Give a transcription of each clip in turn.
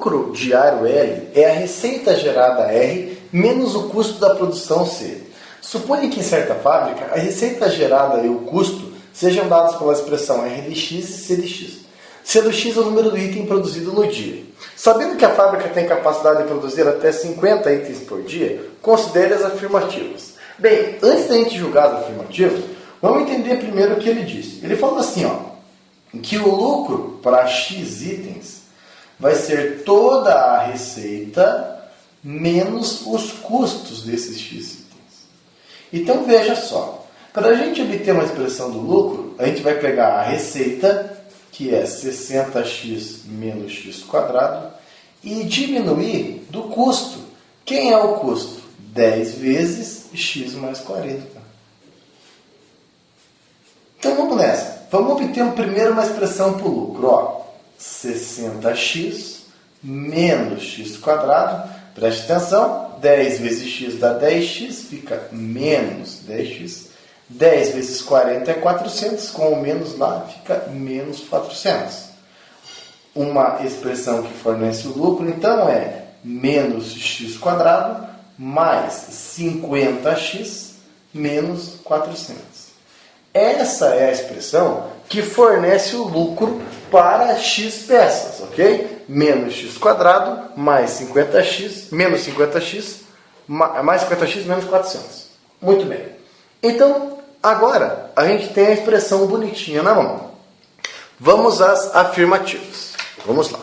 lucro diário L é a receita gerada R menos o custo da produção C. Suponha que em certa fábrica a receita gerada e o custo sejam dados pela expressão R de X e C de X. C do X é o número do item produzido no dia. Sabendo que a fábrica tem capacidade de produzir até 50 itens por dia, considere as afirmativas. Bem, antes da gente julgar as afirmativas, vamos entender primeiro o que ele disse. Ele falou assim, que o lucro para X itens vai ser toda a receita menos os custos desses X itens. Então veja só, para a gente obter uma expressão do lucro, a gente vai pegar a receita, que é 60x menos x quadrado, e diminuir do custo. Quem é o custo? 10 vezes x mais 40. Então vamos nessa. Vamos obter primeiro uma expressão para o lucro. 60x menos x quadrado. Preste atenção. 10 vezes x dá 10x, fica menos 10x. 10 vezes 40 é 400, com o menos lá fica menos 400. Uma expressão que fornece o lucro, então, é menos x quadrado mais 50x menos 400. Essa é a expressão que fornece o lucro para x peças, ok? Menos x quadrado mais 50x, menos 50x, mais 50x menos 400. Muito bem. Então, agora, a gente tem a expressão bonitinha na mão. Vamos às afirmativas. Vamos lá.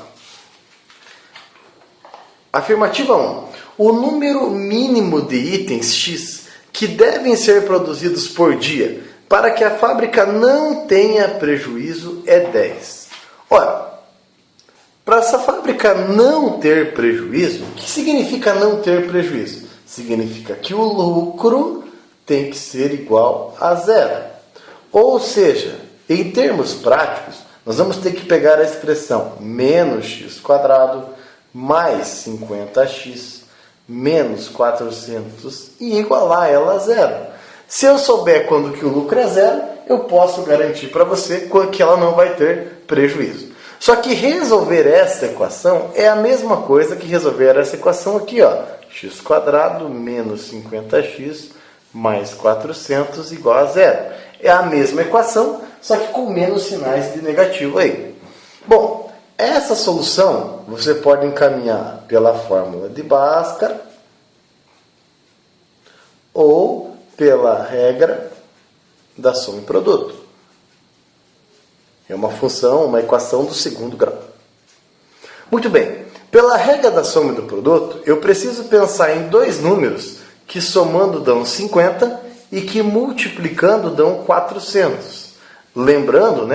Afirmativa 1. O número mínimo de itens X que devem ser produzidos por dia para que a fábrica não tenha prejuízo é 10. Ora, para essa fábrica não ter prejuízo, o que significa não ter prejuízo? Significa que o lucro tem que ser igual a zero. Ou seja, em termos práticos, nós vamos ter que pegar a expressão menos x quadrado mais 50x menos 400 e igualar ela a zero. Se eu souber quando que o lucro é zero, eu posso garantir para você que ela não vai ter prejuízo. Só que resolver essa equação é a mesma coisa que resolver essa equação aqui, x quadrado menos 50x mais 400 igual a zero. É a mesma equação, só que com menos sinais de negativo aí. Bom, essa solução você pode encaminhar pela fórmula de Bhaskara ou pela regra da soma e produto. É uma função, uma equação do segundo grau. Muito bem, pela regra da soma e do produto, eu preciso pensar em dois números que somando dão 50 e que multiplicando dão 400. Lembrando,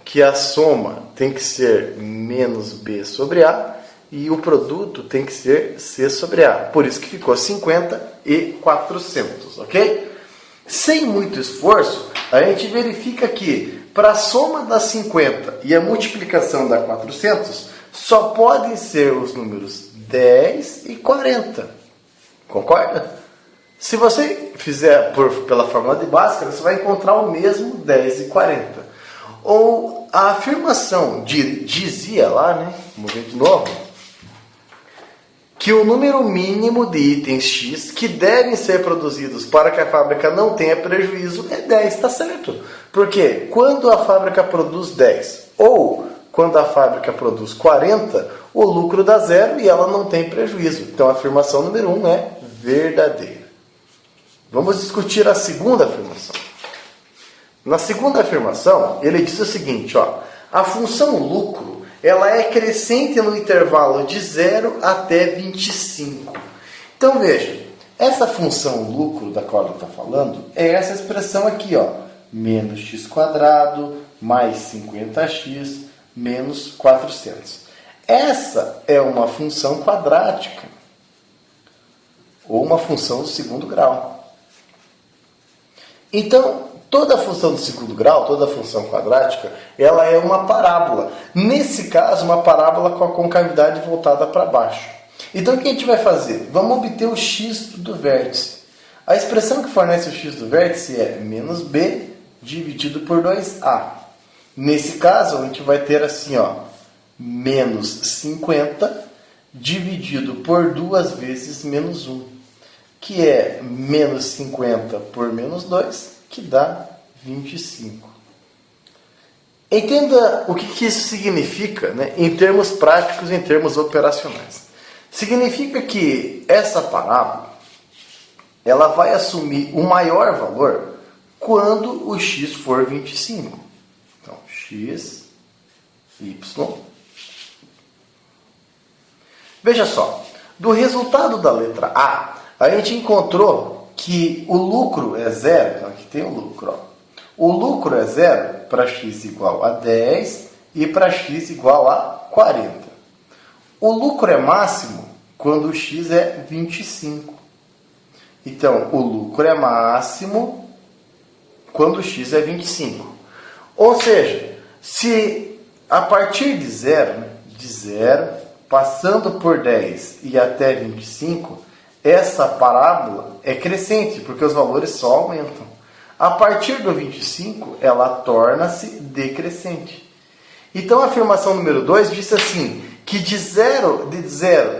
que a soma tem que ser menos b sobre a e o produto tem que ser c sobre a. Por isso que ficou 50 e 400, ok? Sem muito esforço, a gente verifica que para a soma da 50 e a multiplicação da 400, só podem ser os números 10 e 40. Concorda? Se você fizer pela fórmula de Bhaskara, você vai encontrar o mesmo 10 e 40. Ou a afirmação dizia lá, vamos ver de novo, que o número mínimo de itens X que devem ser produzidos para que a fábrica não tenha prejuízo é 10, está certo? Porque quando a fábrica produz 10 ou quando a fábrica produz 40, o lucro dá zero e ela não tem prejuízo. Então a afirmação número 1 é verdadeira. Vamos discutir a segunda afirmação. Na segunda afirmação, ele diz o seguinte, a função lucro, ela é crescente no intervalo de 0 até 25. Então veja, essa função lucro da qual ele está falando é essa expressão aqui, menos x quadrado mais 50x menos 400. Essa é uma função quadrática ou uma função do segundo grau. Então, toda função do segundo grau, toda função quadrática, ela é uma parábola. Nesse caso, uma parábola com a concavidade voltada para baixo. Então, o que a gente vai fazer? Vamos obter o x do vértice. A expressão que fornece o x do vértice é menos b dividido por 2a. Nesse caso, a gente vai ter assim, menos 50 dividido por 2 vezes menos 1, que é menos 50 por menos 2, que dá 25. Entenda o que isso significa, né, em termos práticos, em termos operacionais. Significa que essa parábola ela vai assumir o maior valor quando o x for 25. Então, x, y. Veja só, do resultado da letra A gente encontrou que o lucro é zero. Então, aqui tem o lucro. Ó. O lucro é zero para x igual a 10 e para x igual a 40. O lucro é máximo quando o x é 25. Então, o lucro é máximo quando o x é 25. Ou seja, se a partir de zero, passando por 10 e até 25, essa parábola é crescente, porque os valores só aumentam. A partir do 25, ela torna-se decrescente. Então, a afirmação número 2 diz assim, que de 0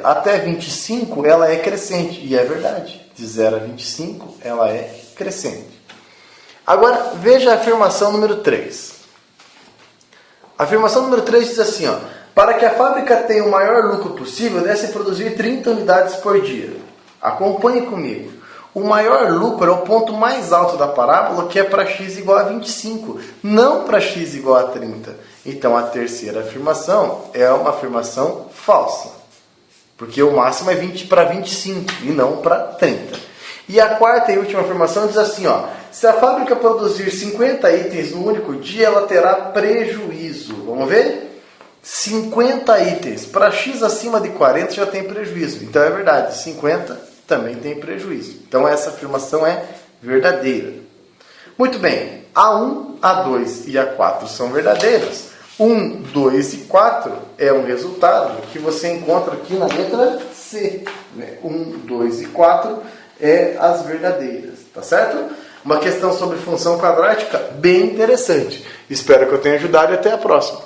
até 25, ela é crescente. E é verdade. De 0 a 25, ela é crescente. Agora, veja a afirmação número 3. A afirmação número 3 diz assim, ó, para que a fábrica tenha o maior lucro possível, deve produzir 30 unidades por dia. Acompanhe comigo. O maior lucro é o ponto mais alto da parábola, que é para x igual a 25, não para x igual a 30. Então, a terceira afirmação é uma afirmação falsa, porque o máximo é 20 para 25 e não para 30. E a quarta e última afirmação diz assim, ó, se a fábrica produzir 50 itens no único dia, ela terá prejuízo. Vamos ver? 50 itens. Para x acima de 40 já tem prejuízo. Então é verdade, 50 também tem prejuízo. Então essa afirmação é verdadeira. Muito bem, A1, A2 e A4 são verdadeiras. 1, 2 e 4 é um resultado que você encontra aqui na letra C. 1, 2 e 4 é as verdadeiras, tá certo? Uma questão sobre função quadrática bem interessante. Espero que eu tenha ajudado e até a próxima.